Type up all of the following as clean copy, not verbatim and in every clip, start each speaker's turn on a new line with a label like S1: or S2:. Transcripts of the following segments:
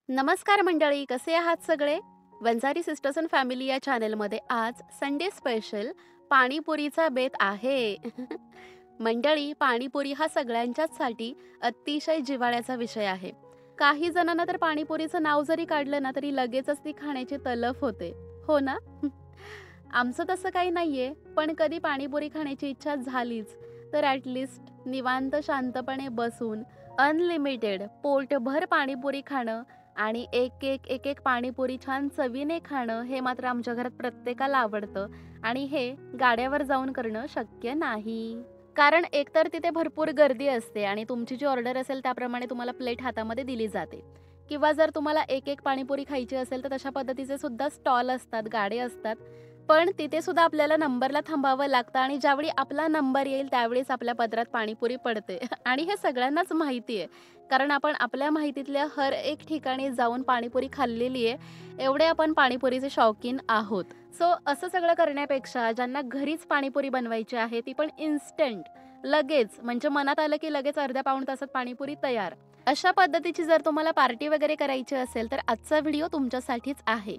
S1: नमस्कार मंडळी, कसे आहात सगळे? वंजारी सिस्टर्स अँड फॅमिली या चॅनलमध्ये आज संडे स्पेशल पाणीपुरीचा बेत आहे. मंडळी, पाणीपुरी हा सगळ्यांच्याचसाठी अतिशय जिव्हाळ्याचा विषय आहे. काही जणांना तर पाणीपुरीचं नाव जरी काढलं ना तरी लगेचच ती खाण्याची तलफ होते, हो ना? आमचं तसं काही नाहीये, पण कधी पाणीपुरी खाण्याची इच्छा झालीच तर ॲटलिस्ट निवांत शांतपणे बसून अनलिमिटेड पोटभर पाणीपुरी खाणं आणि एक पाणीपुरी छान चवीने खाणं हे मात्र आमच्या घरात प्रत्येकाला आवडतं. आणि हे गाड्यावर जाऊन करणं शक्य नाही. कारण एकतर तिथे भरपूर गर्दी असते आणि तुमची जी ऑर्डर असेल त्याप्रमाणे तुम्हाला प्लेट हातामध्ये दिली जाते. किंवा जर तुम्हाला एक पाणीपुरी खायची असेल तर तशा पद्धतीचे सुद्धा स्टॉल असतात, गाडे असतात. पण तिथे सुद्धा आपल्याला नंबरला थांबावं लागतं आणि ज्यावेळी आपला नंबर येईल त्यावेळेस आपल्या पदरात पाणीपुरी पडते. आणि हे सगळ्यांनाच माहिती आहे. कारण आपण आपल्या माहितीतल्या हर एक ठिकाणी जाऊन पाणीपुरी खाल्लेली आहे. एवढे आपण पाणीपुरीचे शौकीन आहोत. सो असं सगळं करण्यापेक्षा ज्यांना घरीच पाणीपुरी बनवायची आहे ती पण इन्स्टंट, लगेच म्हणजे मनात आलं की लगेच अर्ध्या पाऊण तासात पाणीपुरी तयार. अशा पद्धतीची जर तुम्हाला पार्टी वगैरे करायची असेल तर आजचा व्हिडिओ तुमच्यासाठीच आहे.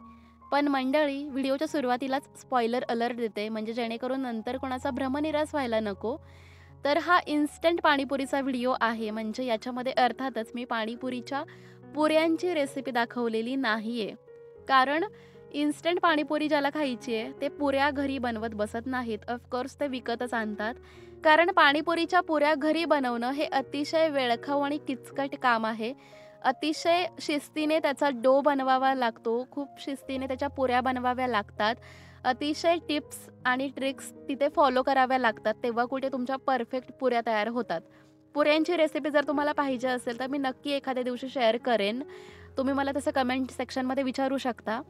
S1: पण मंडळी, व्हिडिओच्या सुरुवातीलाच स्पॉइलर अलर्ट देते म्हणजे जेणेकरून नंतर कोणाचा भ्रमनिरास व्हायला नको. तर हा इन्स्टंट पाणीपुरीचा व्हिडिओ आहे म्हणजे याच्यामध्ये अर्थातच मी पाणीपुरीच्या पुऱ्यांची रेसिपी दाखवलेली नाहीये. कारण इन्स्टंट पाणीपुरी ज्याला खायची आहे ते पुऱ्या घरी बनवत बसत नाहीत. ऑफकोर्स ते विकतच आणतात. कारण पाणीपुरीच्या पुऱ्या घरी बनवणं हे अतिशय वेळखाऊ आणि किचकट काम आहे. अतिशय शिस्तीने त्याचा डो बनवावा लागतो. खूप शिस्तीने त्याच्या पुऱ्या बनवाव्या लागतात. अतिशय टिप्स आणि ट्रिक्स तिथे फॉलो कराव्या लागतात. तेव्हा कुठे तुमच्या परफेक्ट पुऱ्या तयार होतात. पुऱ्यांची रेसिपी जर तुम्हाला पाहिजे असेल तर मी नक्की एखाद्या दिवशी शेअर करेन. तुम्ही मला तसं कमेंट सेक्शनमध्ये विचारू शकता.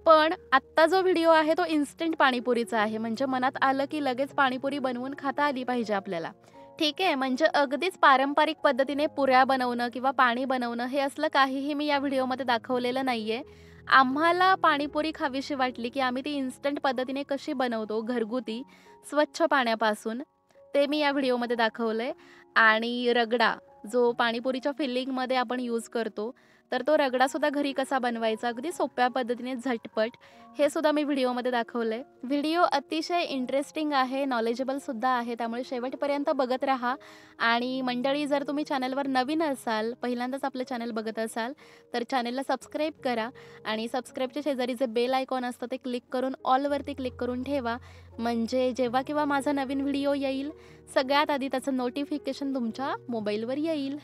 S1: पण आत्ता जो व्हिडिओ आहे तो इन्स्टंट पाणीपुरीचा आहे. म्हणजे मनात आलं की लगेच पाणीपुरी बनवून खाता आली पाहिजे आपल्याला. ठीक आहे, म्हणजे अगदीच पारंपरिक पद्धतीने पुऱ्या बनवणं किंवा पाणी बनवणं हे असलं काहीही मी या व्हिडिओमध्ये दाखवलेलं नाहीये. आम्हाला पाणीपुरी खावीशी वाटली की आम्ही ती इन्स्टंट पद्धतीने कशी बनवतो घरगुती, स्वच्छ पाण्यापासून, ते मी या व्हिडिओमध्ये दाखवलंय. आणि रगडा जो पाणीपुरीच्या फिलिंगमध्ये आपण यूज करतो, तर तो रगडासुद्धा घरी कसा बनवायचा अगदी सोप्या पद्धतीने झटपट, हे सुद्धा मी व्हिडिओमध्ये दाखवलंय. व्हिडिओ अतिशय इंटरेस्टिंग आहे, नॉलेजेबलसुद्धा आहे. त्यामुळे शेवटपर्यंत बघत राहा. आणि मंडळी, जर तुम्ही चॅनलवर नवीन असाल, पहिल्यांदाच आपलं चॅनल बघत असाल तर चॅनलला सबस्क्राईब करा. आणि सबस्क्राईबच्या शेजारी जे बेल आयकॉन असतं ते क्लिक करून ऑलवरती क्लिक करून ठेवा. म्हणजे जेव्हा केव्हा माझा नवीन व्हिडिओ येईल सगळ्यात आधी त्याचं नोटिफिकेशन तुमच्या मोबाईलवर येईल.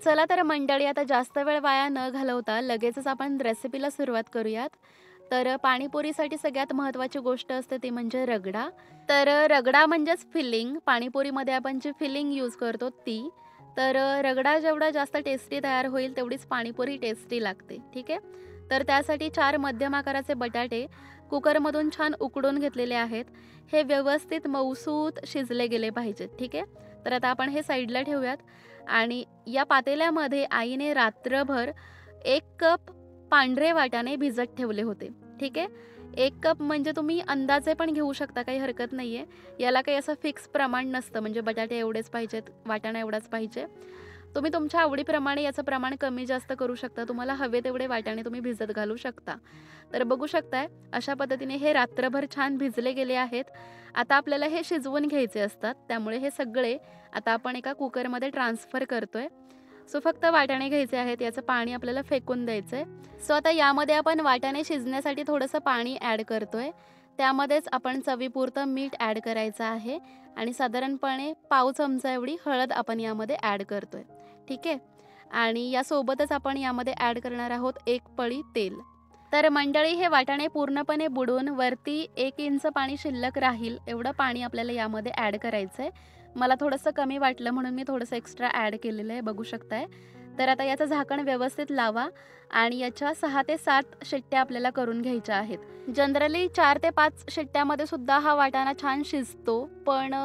S1: चला तर मंडळी, आता जास्त वेळ वाया न घालवता लगेचच आपण रेसिपीला सुरुवात करूयात. तर पाणीपुरीसाठी सगळ्यात महत्त्वाची गोष्ट असते ती म्हणजे रगडा. तर रगडा म्हणजेच फिलिंग. पाणीपुरीमध्ये आपण जी फिलिंग यूज करतो ती. तर रगडा जेवढा जास्त टेस्टी तयार होईल तेवढीच पाणीपुरी टेस्टी लागते. ठीक आहे. तर त्यासाठी 4 मध्यम आकाराचे बटाटे कुकरमधून छान उकडून घेतलेले आहेत. हे व्यवस्थित मऊसूत शिजले गेले पाहिजेत. ठीक आहे. तर आता आपण हे साईडला ठेवूयात. आणि या पातेल्यामध्ये आईने रात्रभर 1 कप पांढरे वाटाणे भिजत ठेवले होते. ठीक आहे. 1 कप म्हणजे तुम्ही अंदाजे पण घेऊ शकता, काही हरकत नाही आहे. याला काही असं फिक्स प्रमाण नसतं म्हणजे बटाटे एवढेच पाहिजेत, वाटाणा एवढाच पाहिजे. तुम्ही तुमच्या आवडीप्रमाणे याचं प्रमाण कमी जास्त करू शकता. तुम्हाला हवे तेवढे वाटाणे तुम्ही भिजत घालू शकता. तर बघू शकताय अशा पद्धतीने हे रात्रभर छान भिजले गेले आहेत. आता आपल्याला हे शिजवून घ्यायचे असतात. त्यामुळे हे सगळे आता आपण एका कुकरमध्ये ट्रान्सफर करतोय. सो फक्त वाटाणे घ्यायचे आहेत, याचं पाणी आपल्याला फेकून द्यायचं आहे. सो आता यामध्ये आपण वाटाणे शिजण्यासाठी थोडंसं पाणी ॲड करतोय. त्यामध्येच आपण चवीपुरतं मीठ ॲड करायचं आहे. आणि साधारणपणे पाव चमचा एवढी हळद आपण यामध्ये ॲड करतोय. ठीक आहे. आणि यासोबतच आपण यामध्ये ॲड करणार आहोत 1 पळी तेल. तर मंडळी, हे वाटाणे पूर्णपणे बुडून वरती 1 इंच पाणी शिल्लक राहील एवढं पाणी आपल्याला यामध्ये ॲड करायचं आहे. मला थोडंसं कमी वाटलं म्हणून मी थोडंसं एक्स्ट्रा ॲड केलेलं आहे, बघू शकताय. तर आता याचं झाकण व्यवस्थित लावा आणि याच्या 6 ते 7 शिट्ट्या आपल्याला करून घ्यायच्या आहेत. जनरली 4 ते 5 शिट्ट्यामध्ये सुद्धा हा वाटाणा छान शिजतो. पण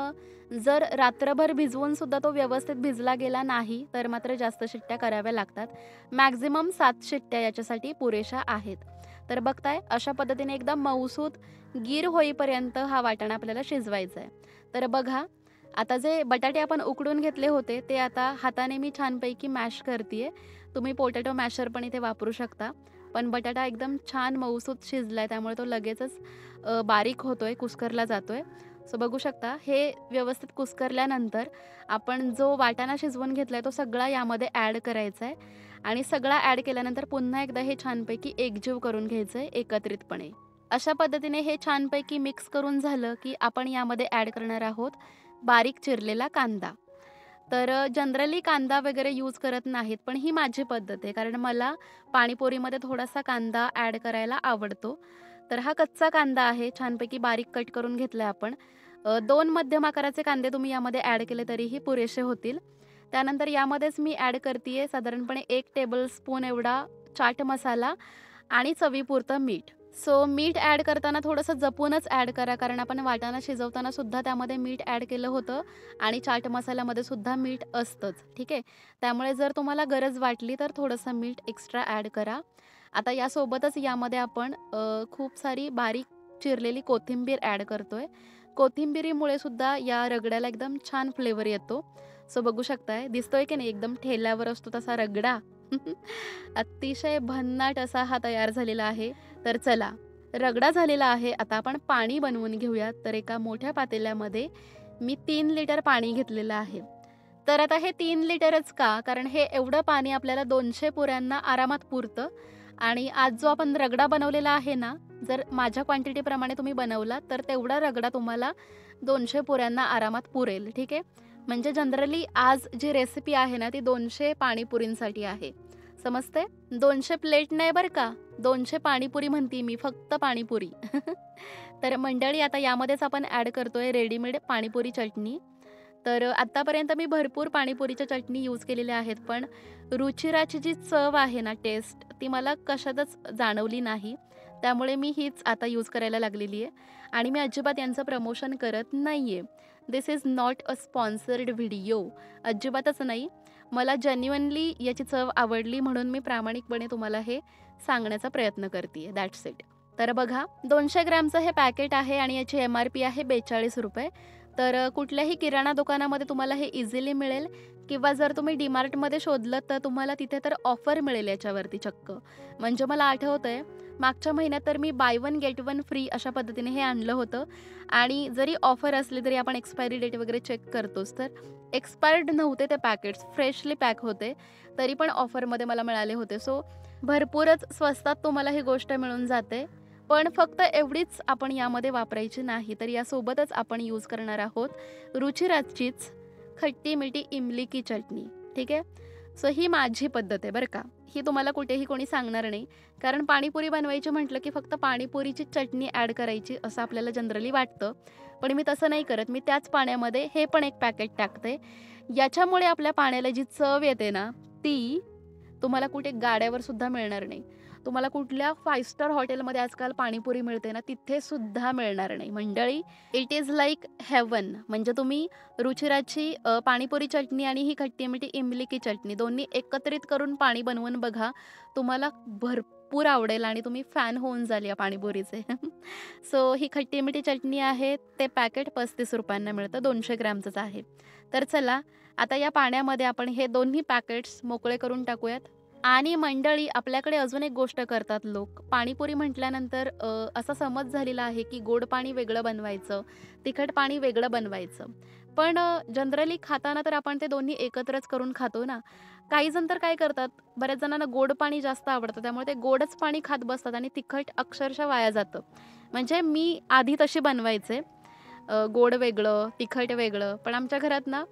S1: जर रात्रभर भिजवून सुद्धा तो व्यवस्थित भिजला गेला नाही तर मात्र जास्त शिट्ट्या कराव्या लागतात. मॅक्झिमम 7 शिट्ट्या याच्यासाठी पुरेशा आहेत. तर बघताय अशा पद्धतीने एकदम मऊसूत गीर होईपर्यंत हा वाटाणा आपल्याला शिजवायचा आहे. तर बघा, आता जे बटाटे आपण उकडून घेतले होते ते आता हाताने मी छानपैकी मॅश करते आहे. तुम्ही पोटॅटो मॅशर पण इथे वापरू शकता. पण बटाटा एकदम छान मऊसूत शिजलाय त्यामुळे तो लगेचच बारीक होतोय, कुस्करला जातोय. सो बघू शकता हे व्यवस्थित कुस्करल्यानंतर आपण जो वाटाणा शिजवून घेतलाय तो सगळा यामध्ये ॲड करायचा आहे आणि सगळा ॲड केल्यानंतर पुन्हा एकदा हे छानपैकी एकजीव करून घ्यायचं आहे एकत्रितपणे. अशा पद्धतीने हे छानपैकी मिक्स करून झालं, की आपण यामध्ये ॲड करणार आहोत बारीक चिरलेला कांदा. तर जनरली कांदा वगैरे यूज करत नाहीत, पण ही माझी पद्धत आहे. कारण मला पाणीपुरीमध्ये थोडासा कांदा ॲड करायला आवडतो. तर हा कच्चा कांदा आहे, छानपैकी बारीक कट करून घेतलाय आपण. 2 मध्यम आकाराचे कांदे तुम्ही यामध्ये ॲड केले तरीही पुरेसे होतील. त्यानंतर यामध्येच मी ॲड करतीये साधारणपणे 1 टेबलस्पून एवढा चाट मसाला आणि चवीपुरतं मीठ. सो मीठ ॲड करताना थोडंसं जपूनच ॲड करा, कारण आपण वाटाणा शिजवताना सुद्धा त्यामध्ये मीठ ॲड केलं होतं आणि चाट मसाल्यामध्ये सुद्धा मीठ असतंच, ठीक आहे. त्यामुळे जर तुम्हाला गरज वाटली तर थोडंसं मीठ एक्स्ट्रा ॲड करा. आता यासोबतच यामध्ये आपण खूप सारी बारीक चिरलेली कोथिंबीर ॲड करतोय. कोथिंबिरीमुळे सुद्धा या रगड्याला एकदम छान फ्लेवर येतो. सो बघू शकताय, दिसतोय की नाही एकदम ठेल्यावर असतो तसा रगडा. अतिशय भन्नाट असा हा तयार झालेला आहे. तर चला, रगडा झालेला आहे. आता आपण पाणी बनवून घेऊयात. तर एका मोठ्या पातेल्यामध्ये मी 3 लिटर पाणी घेतलेलं आहे. तर आता हे 3 लिटरच का? कारण हे एवढं पाणी आपल्याला 200 पुऱ्यांना आरामात पुरतं आणि आज जो आपण रगडा बनवलेला आहे ना, जर माझ्या क्वांटिटीप्रमाणे तुम्ही बनवला तर तेवढा रगडा तुम्हाला 200 पुऱ्यांना आरामात पुरेल, ठीक आहे. म्हणजे जनरली आज जी रेसिपी आहे ना, ती 200 पाणीपुरींसाठी आहे. समजतंय? 200 प्लेट नाही बरं का, 200 पाणीपुरी म्हणतीये मी, फक्त पाणीपुरी. तर मंडळी आता यामध्येच आपण ॲड करतोय रेडीमेड पाणीपुरी चटणी. तर आत्तापर्यंत मी भरपूर पाणीपुरीच्या चटणी यूज केलेल्या आहेत, पण रुचिराची जी चव आहे ना, टेस्ट, ती मला कशातच जाणवली नाही. त्यामुळे मी हीच आता यूज करायला लागलेली आहे आणि मी अजिबात यांचं प्रमोशन करत नाही आहे. This is not a sponsored video. अजिबातच नाही. मला जेन्युइनली याची चव आवडली म्हणून मी प्रामाणिकपणे तुम्हाला हे सांगण्याचा प्रयत्न करते दॅट्स इट. तर बघा 200 ग्रॅमचं हे पॅकेट आहे आणि याची MRP आहे ₹42. तर कुठल्याही किराणा दुकानामध्ये तुम्हाला हे इझिली मिळेल किंवा जर तुम्ही DMartमध्ये शोधलं तर तुम्हाला तिथे तर ऑफर मिळेल याच्यावरती चक्क. म्हणजे मला आठवतंय मागच्या महिन्यात तर मी buy one get one free अशा पद्धतीने हे आणलं होतं आणि जरी ऑफर असली तरी आपण एक्सपायरी डेट वगैरे चेक करतोच. तर एक्सपायर्ड नव्हते ते पॅकेट्स, फ्रेशली पॅक होते. तरी पण ऑफरमध्ये मला मिळाले होते. सो भरपूरच स्वस्तात तुम्हाला ही गोष्ट मिळून जाते. पण फक्त एवढीच आपण यामध्ये वापरायची नाही, तर यासोबतच आपण यूज करणार आहोत रुचिराचीच खट्टी-मिठी इमली की चटणी, ठीक आहे. सो ही माझी पद्धत आहे बरं का. ही तुम्हाला कुठेही कोणी सांगणार नाही. कारण पाणीपुरी बनवायची म्हटलं की फक्त पाणीपुरीची चटणी ॲड करायची असं आपल्याला जनरली वाटतं. पण मी तसं नाही करत. मी त्याच पाण्यामध्ये हे पण एक पॅकेट टाकते. याच्यामुळे आपल्या पाण्याला जी चव येते ना, ती तुम्हाला कुठे गाड्यावर सुद्धा मिळणार नाही. तुम्हाला कुठल्या 5 स्टार हॉटेलमध्ये आजकाल पाणीपुरी मिळते ना, तिथे सुद्धा मिळणार नाही. मंडळी, इट इज लाइक हेवन. म्हणजे तुम्ही रुचिराची पाणीपुरी चटणी आणि ही खट्टी-मिठी इमली की चटणी दोन्ही एकत्रित करून पाणी बनवून बघा. तुम्हाला भरपूर आवडेल आणि तुम्ही फॅन होऊन जाल या पाणीपुरीचे. सो ही खट्टी-मिठी चटणी आहे. ते पॅकेट ₹35 मिळतं. 200 ग्रॅमचंच आहे. तर चला, आता या पाण्यामध्ये आपण हे दोन्ही पॅकेट्स मोकळे करून टाकूयात. आणि मंडळी, आपल्याकडे अजून एक गोष्ट करतात लोक. पाणीपुरी म्हटल्यानंतर असा समज झालेला आहे की गोड पाणी वेगळं बनवायचं, तिखट पाणी वेगळं बनवायचं. पण जनरली खाताना तर आपण ते दोन्ही एकत्रच करून खातो ना. काही जण तर काय करतात, बऱ्याच जणांना गोड पाणी जास्त आवडतं, त्यामुळे ते गोडच पाणी खात बसतात आणि तिखट अक्षरशः वाया जातं. म्हणजे मी आधी तशी बनवायचे. गोड वेगळं, तिखट वेगळं. पण आमच्या घरात ना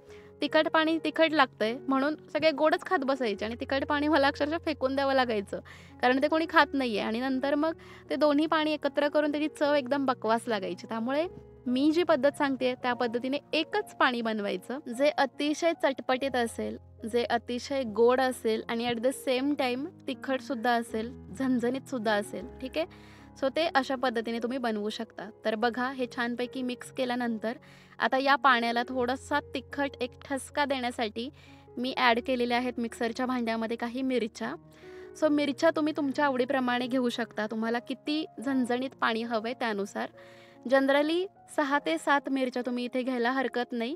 S1: तिखट पाणी तिखट लागतंय म्हणून सगळे गोडच खात बसायचे आणि तिखट पाणी मला अक्षरशः फेकून द्यावं लागायचं. कारण ते कोणी खात नाहीये आणि नंतर मग ते दोन्ही पाणी एकत्र करून त्याची चव एकदम बकवास लागायची. त्यामुळे मी जी पद्धत सांगतेय त्या पद्धतीने एकच पाणी बनवायचं, जे अतिशय चटपटीत असेल, जे अतिशय गोड असेल आणि ॲट द सेम टाईम तिखटसुद्धा असेल, झणझणीतसुद्धा असेल, ठीक आहे. सो ते अशा पद्धतीने तुम्ही बनवू शकता. तर बघा, हे छानपैकी मिक्स केल्यानंतर आता या पाण्याला थोडासा तिखट एक ठसका देण्यासाठी मी ॲड केलेल्या आहेत मिक्सरच्या भांड्यामध्ये काही मिरच्या. सो मिरच्या तुम्ही तुमच्या आवडीप्रमाणे घेऊ शकता. तुम्हाला किती झणझणीत पाणी हवं आहे त्यानुसार. जनरली 6 ते 7 मिरच्या तुम्ही इथे घ्यायला हरकत नाही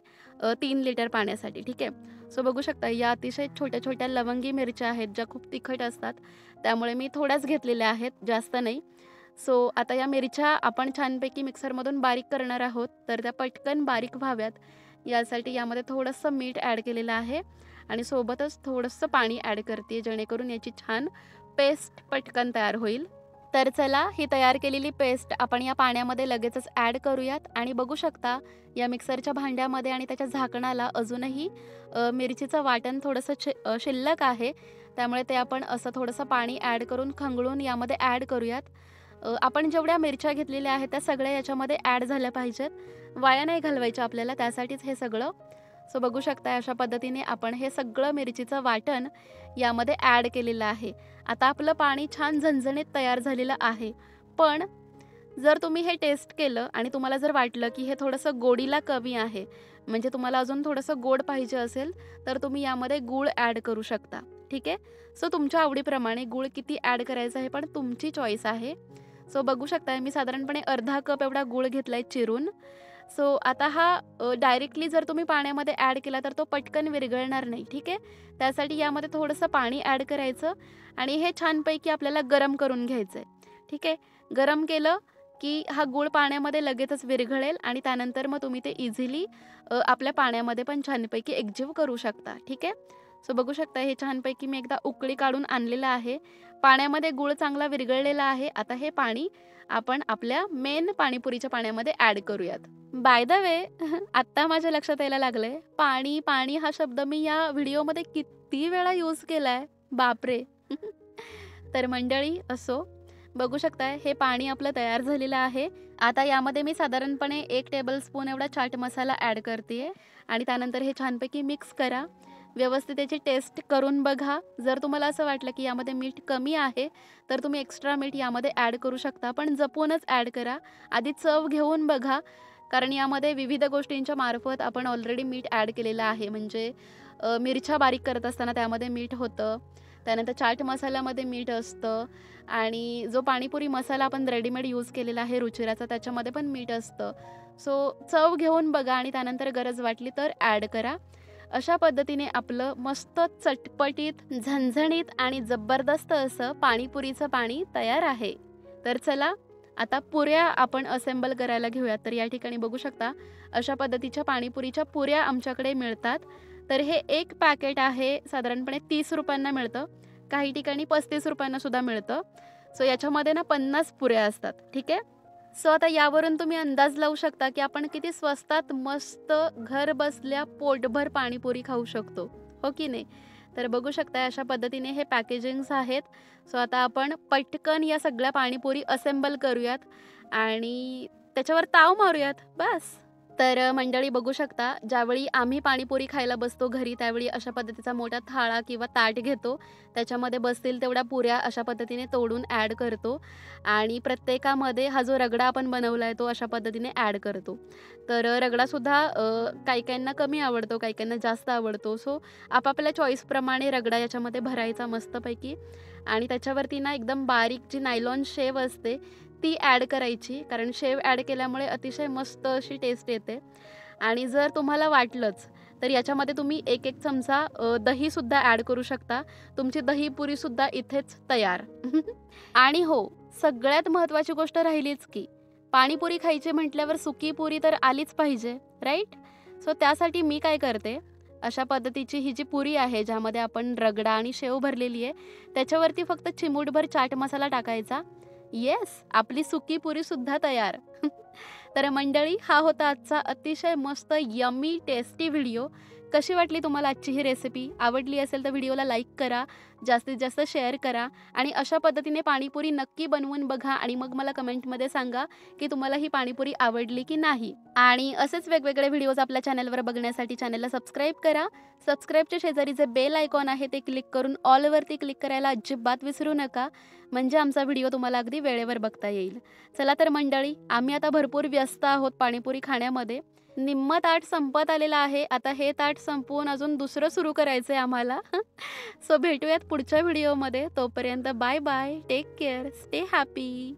S1: 3 लिटर पाण्यासाठी, ठीक आहे. सो बघू शकता या अतिशय छोट्या-छोट्या लवंगी मिरच्या आहेत, ज्या खूप तिखट असतात. त्यामुळे मी थोड्याच घेतलेल्या आहेत, जास्त नाही. सो आता या मिरच्या आपण छानपैकी मिक्सरमधून बारीक करणार आहोत. तर त्या पटकन बारीक व्हाव्यात यासाठी यामध्ये थोडंसं मीठ ॲड केलेलं आहे आणि सोबतच थोडंसं पाणी ॲड करते, जेणेकरून याची छान पेस्ट पटकन तयार होईल. तर चला ही तयार केलेली पेस्ट आपण या पाण्यामध्ये लगेचच ॲड करूयात आणि बघू शकता या मिक्सरच्या भांड्यामध्ये आणि त्याच्या झाकणाला अजूनही मिरचीचं वाटण थोडंसं शिल्लक आहे. त्यामुळे ते आपण असं थोडंसं पाणी ॲड करून खंगळून यामध्ये ॲड करूयात. आपण जेवढ्या मिरच्या घेतलेल्या आहेत त्या सगळ्या याच्यामध्ये ॲड झाल्या पाहिजेत. वाया नाही घालवायच्या आपल्याला, त्यासाठीच हे सगळं. सो बघू शकता अशा पद्धतीने आपण हे सगळं मिरचीचं वाटण यामध्ये ॲड केलेलं आहे. आता आपलं पाणी छान झणझणीत तयार झालेलं आहे. पण जर तुम्ही हे टेस्ट केलं आणि तुम्हाला जर वाटलं की हे थोडंसं गोडीला कमी आहे, म्हणजे तुम्हाला अजून थोडंसं गोड पाहिजे असेल, तर तुम्ही यामध्ये गूळ ॲड करू शकता, ठीक आहे. सो तुमच्या आवडीप्रमाणे गूळ किती ॲड करायचं आहे पण तुमची चॉईस आहे. सो बघू शकता मी साधारणपणे अर्धा कप एवढा गूळ घेतला आहे चिरून. सो आता हा डायरेक्टली जर तुम्ही पाण्यामध्ये ॲड केला तर तो पटकन विरघळणार नाही, ठीक आहे. त्यासाठी यामध्ये थोडंसं पाणी ॲड करायचं आणि हे छानपैकी आपल्याला गरम करून घ्यायचं आहे, ठीक आहे. गरम केलं की हा गूळ पाण्यामध्ये लगेचच विरघळेल आणि त्यानंतर मग तुम्ही ते इझिली आपल्या पाण्यामध्ये पण छानपैकी एकजीव करू शकता, ठीक आहे. सो बघू शकता हे छानपैकी मी एकदा उकळी काढून आणलेलं आहे. पाण्यामध्ये गूळ चांगला विरघळलेला आहे. आता हे पाणी आपण आपल्या मेन पाणीपुरीच्या पाण्यामध्ये ॲड करूयात. बाय द वे आत्ता माझ्या लक्षात यायला लागलंय, पाणी, पाणी हा शब्द मी या व्हिडिओमध्ये किती वेळा यूज केलाय. बापरे! तर मंडळी असो, बघू शकताय हे पाणी आपलं तयार झालेलं आहे. आता यामध्ये मी साधारणपणे 1 टेबलस्पून एवढा चाट मसाला ॲड करते आणि त्यानंतर हे छानपैकी मिक्स करा. व्यवस्थित त्याची टेस्ट करून बघा. जर तुम्हाला असं वाटलं की यामध्ये मीठ कमी आहे, तर तुम्ही एक्स्ट्रा मीठ यामध्ये ॲड करू शकता. पण जपूनच ॲड करा. आधी चव घेऊन बघा, कारण यामध्ये विविध गोष्टींच्या मार्फत आपण ऑलरेडी मीठ ॲड केलेलं आहे. म्हणजे मिरच्या बारीक करत असताना त्यामध्ये मीठ होतं. त्यानंतर चाट मसाल्यामध्ये मीठ असतं आणि जो पाणीपुरी मसाला आपण रेडीमेड यूज केलेला आहे रुचिराचा, त्याच्यामध्ये पण मीठ असतं. सो चव घेऊन बघा आणि त्यानंतर गरज वाटली तर ॲड करा. अशा पद्धतीने आपलं मस्त चटपटीत, झणझणीत आणि जबरदस्त असं पाणीपुरीचं पाणी तयार आहे. तर चला आता पुऱ्या आपण असेंबल करायला घेऊयात. तर या ठिकाणी बघू शकता अशा पद्धतीच्या पाणीपुरीच्या पुऱ्या आमच्याकडे मिळतात. तर हे एक पॅकेट आहे साधारणपणे 30 रुपयांना मिळतं. काही ठिकाणी 35 रुपयांना सुद्धा मिळतं. सो याच्यामध्ये ना 50 पुऱ्या असतात, ठीक आहे. सो आता यावरून तुम्ही अंदाज लावू शकता की आपण किती स्वस्तात मस्त घर बसल्या पोटभर पाणीपुरी खाऊ शकतो, हो की नाही. तर बघू शकता अशा पद्धतीने हे पॅकेजिंग्स आहेत. सो आता आपण पटकन या सगळ्या पाणीपुरी असेंबल करूयात आणि त्याच्यावर ताव मारूयात बस. तर मंडळी बघू शकता ज्यावेळी आम्ही पाणीपुरी खायला बसतो घरी, त्यावेळी अशा पद्धतीचा मोठा थाळा किंवा ताट घेतो. त्याच्यामध्ये बसतील तेवढ्या पुऱ्या अशा पद्धतीने तोडून ॲड करतो आणि प्रत्येकामध्ये हा जो रगडा आपण बनवला आहे तो अशा पद्धतीने ॲड करतो. तर रगडासुद्धा काही काहींना कमी आवडतो, काही काहींना जास्त आवडतो. सो आपापल्या चॉईसप्रमाणे रगडा याच्यामध्ये भरायचा मस्तपैकी आणि त्याच्यावरती ना एकदम बारीक जी नायलॉन शेव असते ती ॲड करायची, कारण शेव ॲड केल्यामुळे अतिशय मस्त अशी टेस्ट येते. आणि जर तुम्हाला वाटलंच तर याच्यामध्ये तुम्ही 1-1 चमचा दहीसुद्धा ॲड करू शकता. तुमची दहीपुरीसुद्धा इथेच तयार. आणि हो, सगळ्यात महत्त्वाची गोष्ट राहिलीच की पाणीपुरी खायची म्हटल्यावर सुकी पुरी तर आलीच पाहिजे, राईट. सो त्यासाठी मी काय करते, अशा पद्धतीची ही जी पुरी आहे ज्यामध्ये आपण रगडा आणि शेव भरलेली आहे, त्याच्यावरती फक्त चिमूटभर चाट मसाला टाकायचा. येस, आपली सुकी पुरीसुद्धा तयार. तर मंडळी हा होता आजचा अतिशय मस्त यम्मी टेस्टी व्हिडिओ. कशी वाटली तुम्हाला आजची ही रेसिपी? आवडली असेल तर व्हिडिओला लाईक करा, जास्तीत जास्त शेअर करा आणि अशा पद्धतीने पाणीपुरी नक्की बनवून बघा आणि मग मला कमेंटमध्ये सांगा की तुम्हाला ही पाणीपुरी आवडली की नाही. आणि असेच वेगवेगळे व्हिडिओज आपल्या चॅनलवर बघण्यासाठी चॅनलला सबस्क्राईब करा. सबस्क्राईबच्या शेजारी जे बेल आयकॉन आहे ते क्लिक करून ऑलवरती क्लिक करायला अजिबात विसरू नका, म्हणजे आमचा व्हिडिओ तुम्हाला अगदी वेळेवर बघता येईल. चला तर मंडळी, आम्ही आता भरपूर व्यस्त आहोत पाणीपुरी खाण्यामध्ये. निम्मं ताट संपत आलेलं आहे. आता हे ताट संपवून अजून दुसरं सुरू करायचं आहे आम्हाला. सो भेटूयात पुढच्या व्हिडिओमध्ये. तोपर्यंत bye bye, take care, stay happy.